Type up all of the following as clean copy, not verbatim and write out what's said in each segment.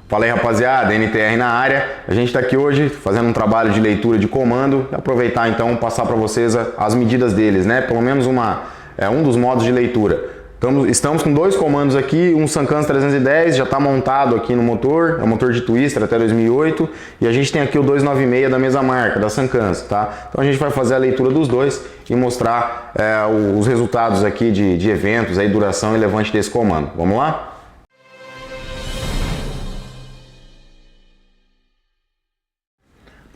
Fala aí, rapaziada, NTR na área. A gente está aqui hoje fazendo um trabalho de leitura de comando e aproveitar então passar para vocês as medidas deles, né? Pelo menos um dos modos de leitura. Estamos com dois comandos aqui, um Sankan 310 já está montado aqui no motor, é um motor de Twister até 2008, e a gente tem aqui o 296 da mesma marca, da Sankan, tá? Então a gente vai fazer a leitura dos dois e mostrar os resultados aqui de eventos, aí, duração e levante desse comando. Vamos lá?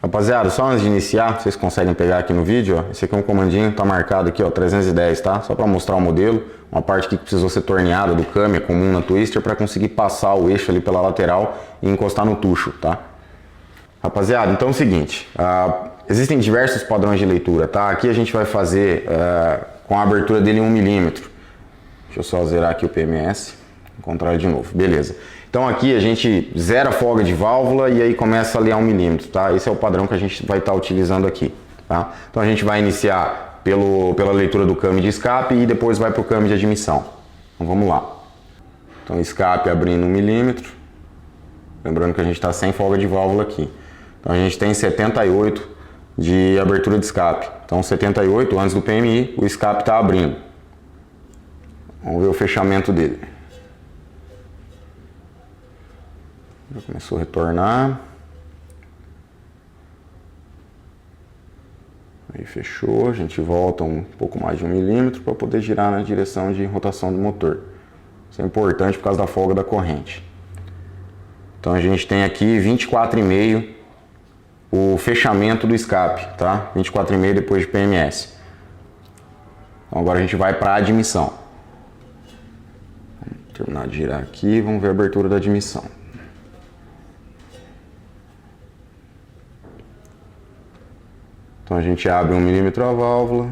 Rapaziada, só antes de iniciar, vocês conseguem pegar aqui no vídeo, ó, esse aqui é um comandinho, tá marcado aqui, ó, 310, tá? Só para mostrar o modelo, uma parte aqui que precisou ser torneada do câmbio, é comum na Twister, para conseguir passar o eixo ali pela lateral e encostar no tucho, tá? Rapaziada, então é o seguinte, existem diversos padrões de leitura, tá? Aqui a gente vai fazer com a abertura dele em 1 mm. Deixa eu só zerar aqui o PMS, encontrar de novo, beleza. Então aqui a gente zera a folga de válvula e aí começa ali a 1 mm, tá? Esse é o padrão que a gente vai estar utilizando aqui, tá? Então a gente vai iniciar pela leitura do câmbio de escape e depois vai para o câmbio de admissão. Então vamos lá. Então escape abrindo 1 mm, lembrando que a gente está sem folga de válvula aqui. Então a gente tem 78 de abertura de escape. Então 78 antes do PMI, o escape está abrindo. Vamos ver o fechamento dele. Já começou a retornar. Aí fechou, a gente volta um pouco mais de 1 mm para poder girar na direção de rotação do motor. Isso é importante por causa da folga da corrente. Então a gente tem aqui 24,5 o fechamento do escape, tá? 24,5 depois de PMS. Então agora a gente vai para a admissão. Vamos terminar de girar aqui, vamos ver a abertura da admissão. Então a gente abre 1 mm a válvula,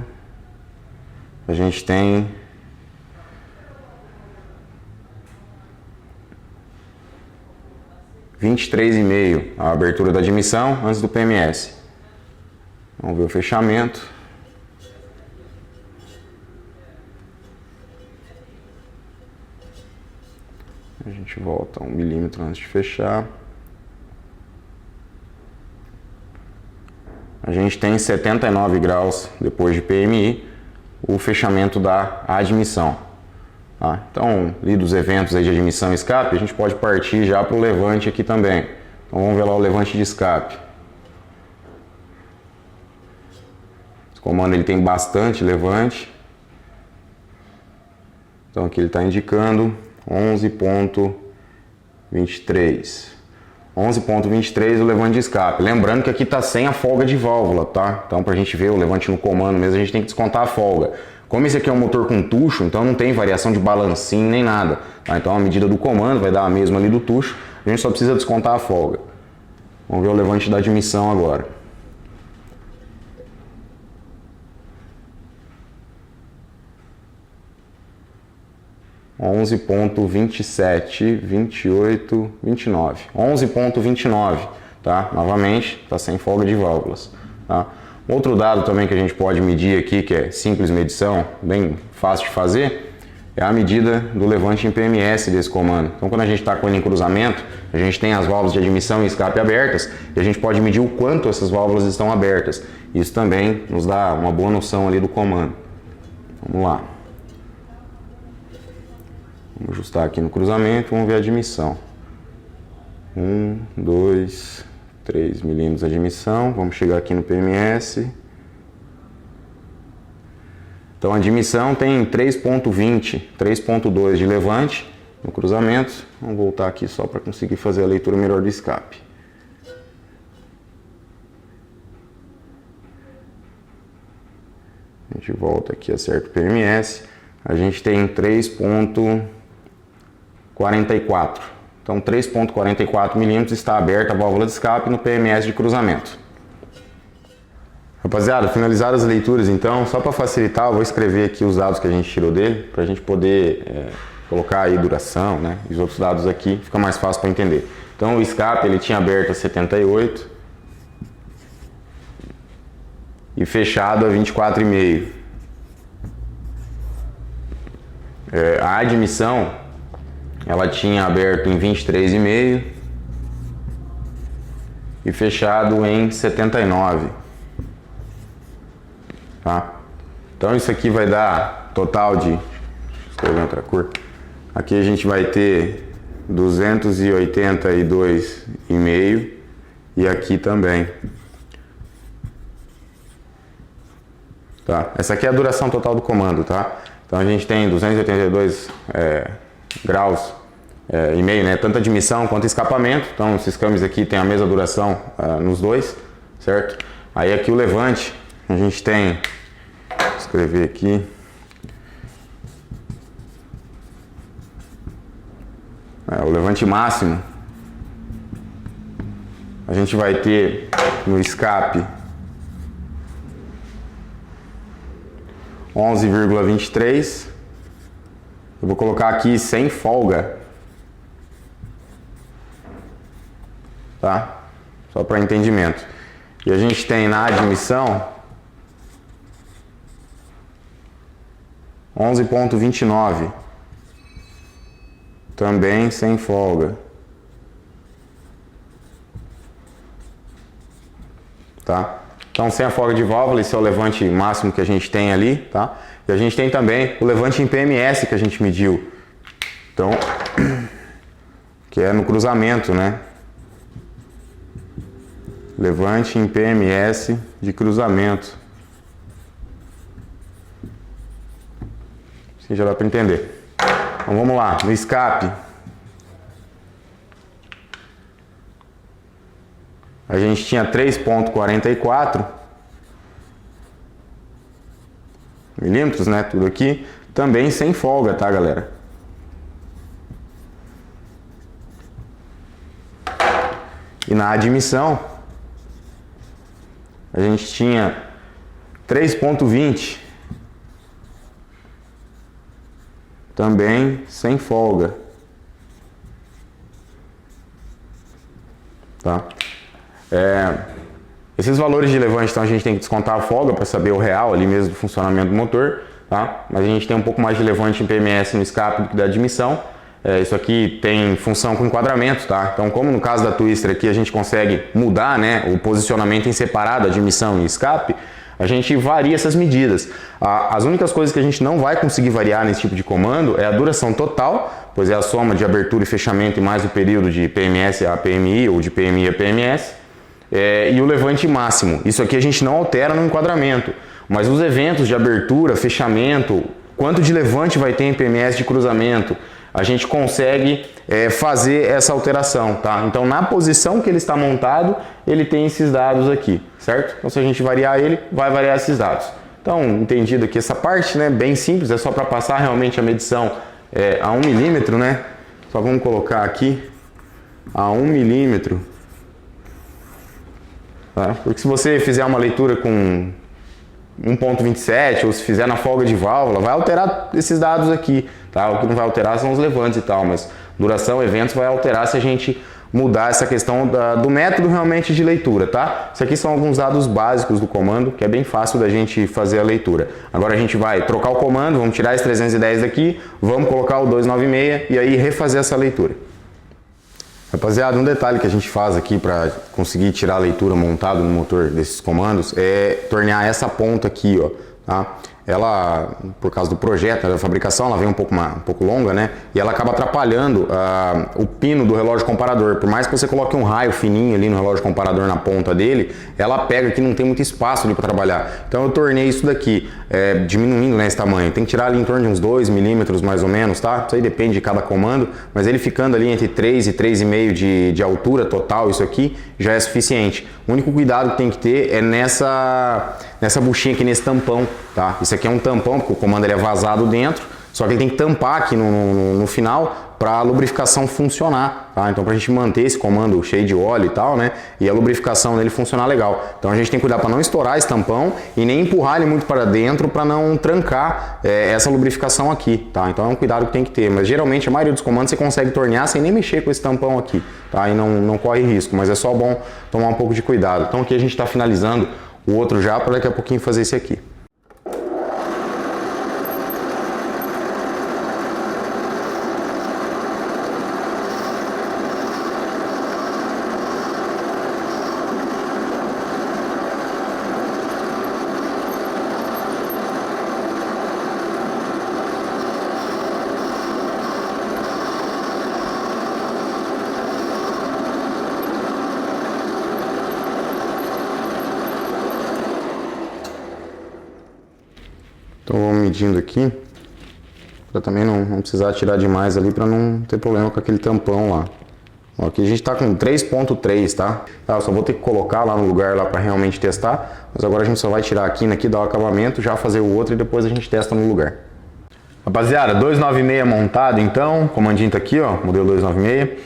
a gente tem 23,5 a abertura da admissão antes do PMS. Vamos ver o fechamento. A gente volta 1 mm antes de fechar. A gente tem 79 graus depois de PMI, o fechamento da admissão. Tá? Então, ali dos eventos aí de admissão e escape, a gente pode partir já para o levante aqui também. Então vamos ver lá o levante de escape. Esse comando ele tem bastante levante. Então aqui ele está indicando 11,23. 11,23 o levante de escape. Lembrando que aqui está sem a folga de válvula, tá? Então para a gente ver o levante no comando mesmo, a gente tem que descontar a folga. Como esse aqui é um motor com tucho, então não tem variação de balancinho nem nada, tá? Então a medida do comando vai dar a mesma ali do tucho, a gente só precisa descontar a folga. Vamos ver o levante da admissão agora. onze ponto 27, 28, 29. 11,29, tá? Novamente, está sem folga de válvulas, tá? Outro dado também que a gente pode medir aqui, que é simples medição, bem fácil de fazer, é a medida do levante em PMS desse comando. Então, quando a gente está com ele em cruzamento, a gente tem as válvulas de admissão e escape abertas e a gente pode medir o quanto essas válvulas estão abertas. Isso também nos dá uma boa noção ali do comando. Vamos lá. Vamos ajustar aqui no cruzamento, vamos ver a admissão. 1, 2, 3 mm de admissão, vamos chegar aqui no PMS. Então a admissão tem 3,20, 3,2 de levante no cruzamento. Vamos voltar aqui só para conseguir fazer a leitura melhor do escape. A gente volta aqui, acerta o PMS. A gente tem 3,44. Então 3,44 mm está aberta a válvula de escape no PMS de cruzamento. Rapaziada, finalizadas as leituras então, só para facilitar, eu vou escrever aqui os dados que a gente tirou dele, para a gente poder colocar aí duração, né? E os outros dados aqui, fica mais fácil para entender. Então o escape ele tinha aberto a 78 e fechado a 24,5. A admissão ela tinha aberto em 23,5 e fechado em 79. Tá? Então isso aqui vai dar total de, deixa eu escrever outra cor, aqui a gente vai ter 282,5 e aqui também. Tá? Essa aqui é a duração total do comando, tá? Então a gente tem 282 graus e meio, né? Tanto admissão quanto escapamento. Então esses câmbios aqui tem a mesma duração nos dois, certo? Aí aqui o levante, a gente tem, vou escrever aqui, o levante máximo, a gente vai ter no escape 11,23. Eu vou colocar aqui sem folga, tá? Só para entendimento. E a gente tem na admissão 11,29, também sem folga, tá? Então, sem a folga de válvula, esse é o levante máximo que a gente tem ali, tá? E a gente tem também o levante em PMS que a gente mediu. Então, que é no cruzamento, né? Levante em PMS de cruzamento. Assim já dá para entender. Então, vamos lá. No escape, a gente tinha 3,44 milímetros, né? Tudo aqui. Também sem folga, tá, galera? E na admissão, a gente tinha 3,20. Também sem folga. Tá? Esses valores de levante, então a gente tem que descontar a folga para saber o real ali mesmo do funcionamento do motor, tá? Mas a gente tem um pouco mais de levante em PMS no escape do que da admissão. Isso aqui tem função com enquadramento, tá? Então, como no caso da Twister aqui a gente consegue mudar, né, o posicionamento em separado, admissão e escape, a gente varia essas medidas. As únicas coisas que a gente não vai conseguir variar nesse tipo de comando é a duração total, pois é a soma de abertura e fechamento e mais o período de PMS a PMI ou de PMI a PMS. E o levante máximo. Isso aqui a gente não altera no enquadramento, mas os eventos de abertura, fechamento, quanto de levante vai ter em PMS de cruzamento, a gente consegue fazer essa alteração, tá? Então, na posição que ele está montado, ele tem esses dados aqui, certo? Então, se a gente variar ele, vai variar esses dados. Então, entendido aqui essa parte, né? Bem simples, é só para passar realmente a medição a 1 milímetro, né? Só vamos colocar aqui a 1 milímetro. Tá? Porque se você fizer uma leitura com 1,27 ou se fizer na folga de válvula, vai alterar esses dados aqui, tá? O que não vai alterar são os levantes e tal, mas duração, eventos vai alterar se a gente mudar essa questão do método realmente de leitura, tá? Isso aqui são alguns dados básicos do comando, que é bem fácil da gente fazer a leitura. Agora a gente vai trocar o comando, vamos tirar esse 310 daqui, vamos colocar o 296 e aí refazer essa leitura. Rapaziada, um detalhe que a gente faz aqui para conseguir tirar a leitura montada no motor desses comandos é tornear essa ponta aqui, ó, tá? Ela, por causa do projeto, da fabricação, ela vem um pouco longa, né? E ela acaba atrapalhando o pino do relógio comparador. Por mais que você coloque um raio fininho ali no relógio comparador na ponta dele, ela pega que não tem muito espaço ali para trabalhar. Então eu tornei isso daqui, diminuindo, né, esse tamanho. Tem que tirar ali em torno de uns 2 milímetros mais ou menos, tá? Isso aí depende de cada comando, mas ele ficando ali entre 3 e 3,5 de altura total, isso aqui já é suficiente. O único cuidado que tem que ter é nessa buchinha aqui, nesse tampão, tá? Isso aqui é um tampão, porque o comando ele é vazado dentro, só que ele tem que tampar aqui no final para a lubrificação funcionar, tá? Então, para a gente manter esse comando cheio de óleo e tal, né? E a lubrificação dele funcionar legal. Então, a gente tem que cuidar para não estourar esse tampão e nem empurrar ele muito para dentro para não trancar essa lubrificação aqui, tá? Então, é um cuidado que tem que ter. Mas, geralmente, a maioria dos comandos você consegue tornear sem nem mexer com esse tampão aqui, tá? E não corre risco, mas é só bom tomar um pouco de cuidado. Então, aqui a gente está finalizando o outro já para daqui a pouquinho fazer esse aqui. medindo aqui, para também não precisar tirar demais ali, para não ter problema com aquele tampão lá. Ó, aqui a gente tá com 3.3, tá? Eu só vou ter que colocar lá no lugar lá para realmente testar, mas agora a gente só vai tirar aqui, dar o acabamento, já fazer o outro e depois a gente testa no lugar. Rapaziada, 296 montado então, comandinho tá aqui, ó, modelo 296.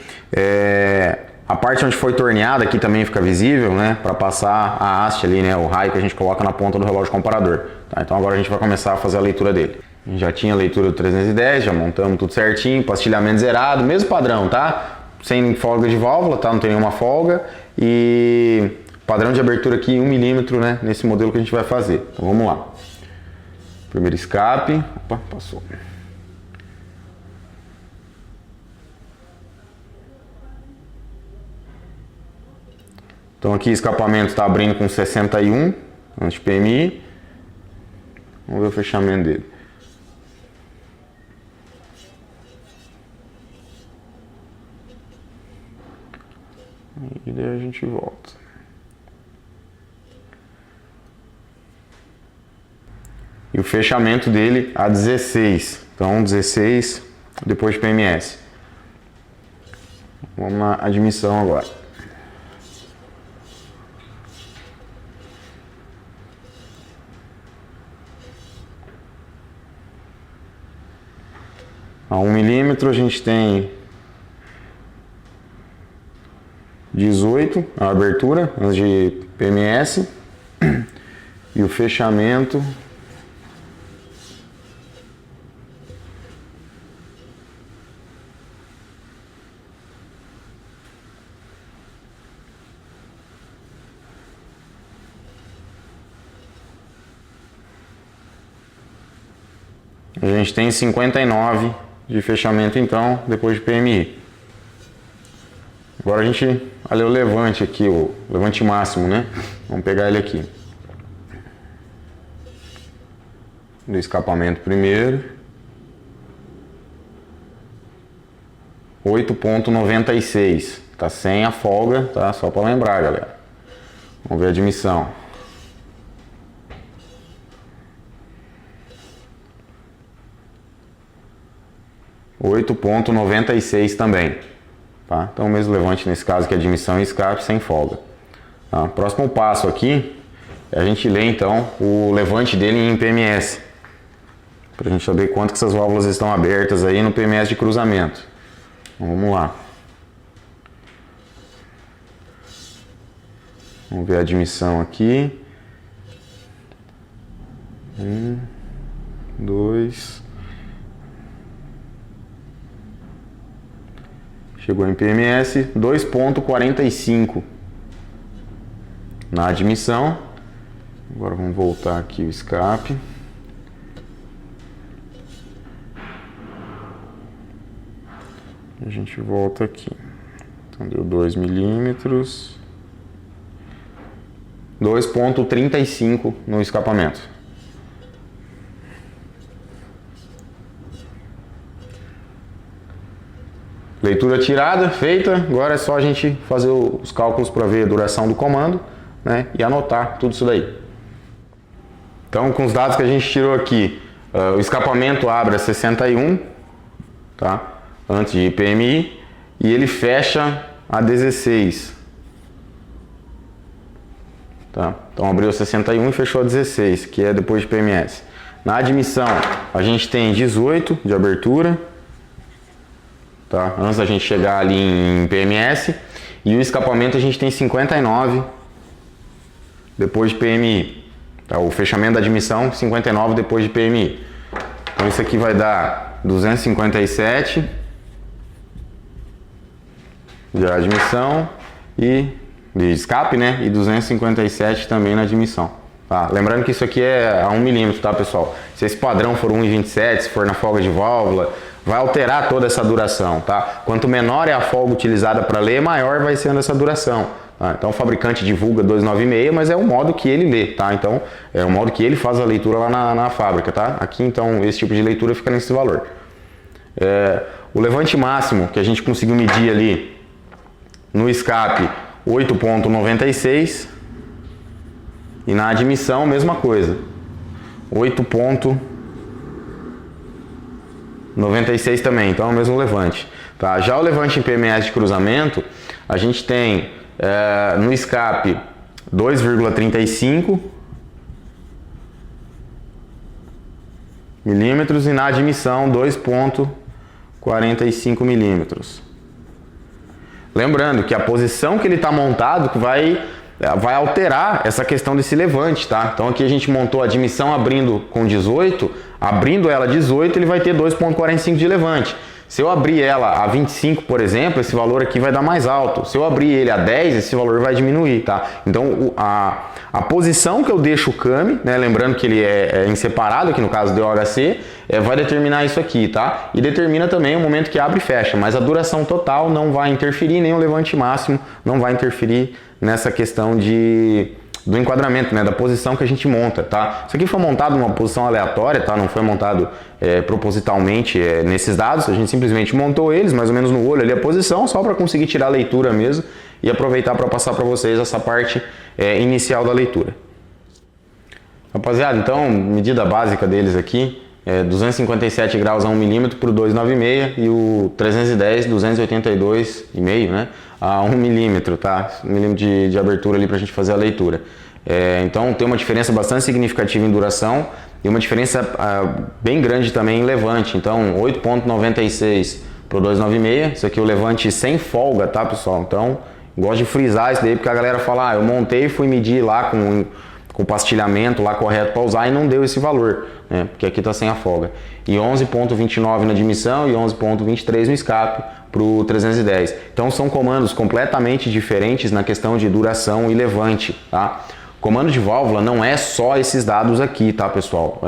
A parte onde foi torneada aqui também fica visível, né? Para passar a haste ali, né? O raio que a gente coloca na ponta do relógio comparador. Tá? Então agora a gente vai começar a fazer a leitura dele. A gente já tinha a leitura do 310, já montamos tudo certinho, pastilhamento zerado, mesmo padrão, tá? Sem folga de válvula, tá? Não tem nenhuma folga. E padrão de abertura aqui 1 mm, né? Nesse modelo que a gente vai fazer. Então vamos lá. Primeiro escape. Opa, passou. Então aqui o escapamento está abrindo com 61 anti-PMI. Vamos ver o fechamento dele. E daí a gente volta. E o fechamento dele a 16. Então 16 depois de PMS. Vamos na admissão agora. A 1 mm a gente tem 18 a abertura antes de PMS e o fechamento a gente tem 59 de fechamento então, depois de PMI. Agora a gente, olha o levante aqui, o levante máximo, né? Vamos pegar ele aqui. Do escapamento primeiro. 8.96. Tá sem a folga, tá? Só para lembrar, galera. Vamos ver a admissão. (8.96) também, tá? Então o mesmo levante nesse caso que é admissão e escape sem folga, tá? Próximo passo aqui é a gente ler então o levante dele em PMS, para a gente saber quanto que essas válvulas estão abertas aí no PMS de cruzamento. Então, vamos lá. Vamos ver a admissão aqui. 1, 2. Chegou em PMS 2.45 na admissão. Agora vamos voltar aqui o escape. A gente volta aqui. Então deu 2 mm. 2.35 no escapamento. Leitura tirada, feita, agora é só a gente fazer os cálculos para ver a duração do comando, né, e anotar tudo isso daí. Então, com os dados que a gente tirou aqui, o escapamento abre a 61, tá, antes de PMI, e ele fecha a 16. Tá? Então abriu a 61 e fechou a 16, que é depois de PMS. Na admissão, a gente tem 18 de abertura. Tá? Antes da gente chegar ali em PMS, e o escapamento a gente tem 59 depois de PMI, tá? O fechamento da admissão 59 depois de PMI. Então isso aqui vai dar 257 de admissão e de escape, né? E 257 também na admissão. Tá? Lembrando que isso aqui é a 1 mm, tá, pessoal? Se esse padrão for 1,27, se for na folga de válvula, vai alterar toda essa duração, tá? Quanto menor é a folga utilizada para ler, maior vai sendo essa duração. Tá? Então o fabricante divulga 296, mas é o modo que ele lê, tá? Então é o modo que ele faz a leitura lá na fábrica, tá? Aqui então esse tipo de leitura fica nesse valor. O levante máximo que a gente conseguiu medir ali no escape, 8.96, e na admissão mesma coisa, 8.96. 96 também, então é o mesmo levante. Tá? Já o levante em PMS de cruzamento, a gente tem no escape 2,35 milímetros e na admissão 2,45 milímetros. Lembrando que a posição que ele está montado vai alterar essa questão desse levante, tá? Então aqui a gente montou a admissão abrindo com 18, abrindo ela 18 ele vai ter 2,45 de levante. Se eu abrir ela a 25, por exemplo, esse valor aqui vai dar mais alto. Se eu abrir ele a 10, esse valor vai diminuir, tá? Então a posição que eu deixo o Kami, né, lembrando que ele é em separado, aqui no caso do OHC, vai determinar isso aqui, tá? E determina também o momento que abre e fecha, mas a duração total não vai interferir, nem o levante máximo não vai interferir nessa questão do enquadramento, né, da posição que a gente monta, tá? Isso aqui foi montado numa posição aleatória, tá? Não foi montado propositalmente nesses dados, a gente simplesmente montou eles, mais ou menos no olho ali a posição, só para conseguir tirar a leitura mesmo e aproveitar para passar para vocês essa parte inicial da leitura. Rapaziada, então, medida básica deles aqui, 257 graus a 1 milímetro para o 296 e o 310, 282,5, né, a 1 milímetro, tá? 1 milímetro de abertura ali para a gente fazer a leitura. Então tem uma diferença bastante significativa em duração e uma diferença bem grande também em levante. Então 8,96 para o 296, isso aqui é o levante sem folga, tá, pessoal? Então gosto de frisar isso daí porque a galera fala, eu montei e fui medir lá com o pastilhamento lá correto para usar e não deu esse valor, né? Porque aqui está sem a folga. E 11,29 na admissão e 11,23 no escape para o 310. Então são comandos completamente diferentes na questão de duração e levante, tá? Comando de válvula não é só esses dados aqui, tá, pessoal?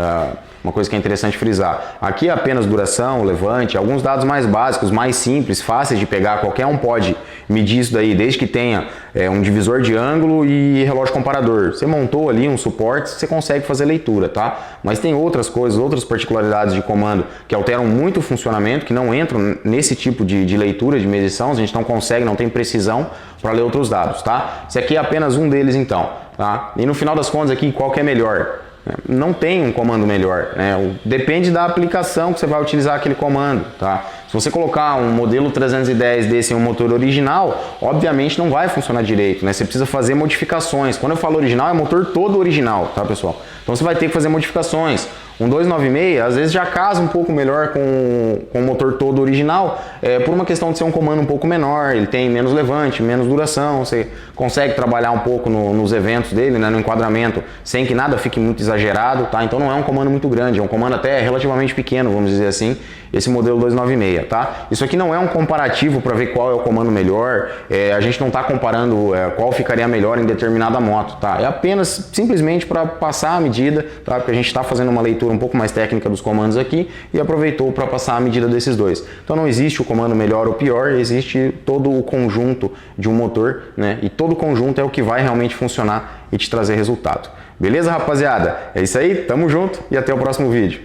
Uma coisa que é interessante frisar. Aqui é apenas duração, levante, alguns dados mais básicos, mais simples, fáceis de pegar. Qualquer um pode medir isso daí, desde que tenha um divisor de ângulo e relógio comparador. Você montou ali um suporte, você consegue fazer leitura, tá? Mas tem outras coisas, outras particularidades de comando que alteram muito o funcionamento, que não entram nesse tipo de leitura, de medição. A gente não consegue, não tem precisão para ler outros dados, tá? Esse aqui é apenas um deles, então, tá? E no final das contas aqui, qual que é melhor? Não tem um comando melhor, né? Depende da aplicação que você vai utilizar aquele comando, tá? Se você colocar um modelo 310 desse em um motor original, obviamente não vai funcionar direito, né? Você precisa fazer modificações. Quando eu falo original, é motor todo original, tá, pessoal? Então você vai ter que fazer modificações. Um 296 às vezes já casa um pouco melhor com o motor todo original, por uma questão de ser um comando um pouco menor, ele tem menos levante, menos duração, você consegue trabalhar um pouco nos eventos dele, né, no enquadramento, sem que nada fique muito exagerado, tá? Então não é um comando muito grande, é um comando até relativamente pequeno, vamos dizer assim, esse modelo 296, tá? Isso aqui não é um comparativo para ver qual é o comando melhor, a gente não está comparando qual ficaria melhor em determinada moto, tá? É apenas simplesmente para passar a medida, tá? Porque a gente está fazendo uma leitura um pouco mais técnica dos comandos aqui e aproveitou para passar a medida desses dois. Então não existe o comando melhor ou pior, existe todo o conjunto de um motor, né? E todo o conjunto é o que vai realmente funcionar e te trazer resultado. Beleza, rapaziada? É isso aí, tamo junto e até o próximo vídeo.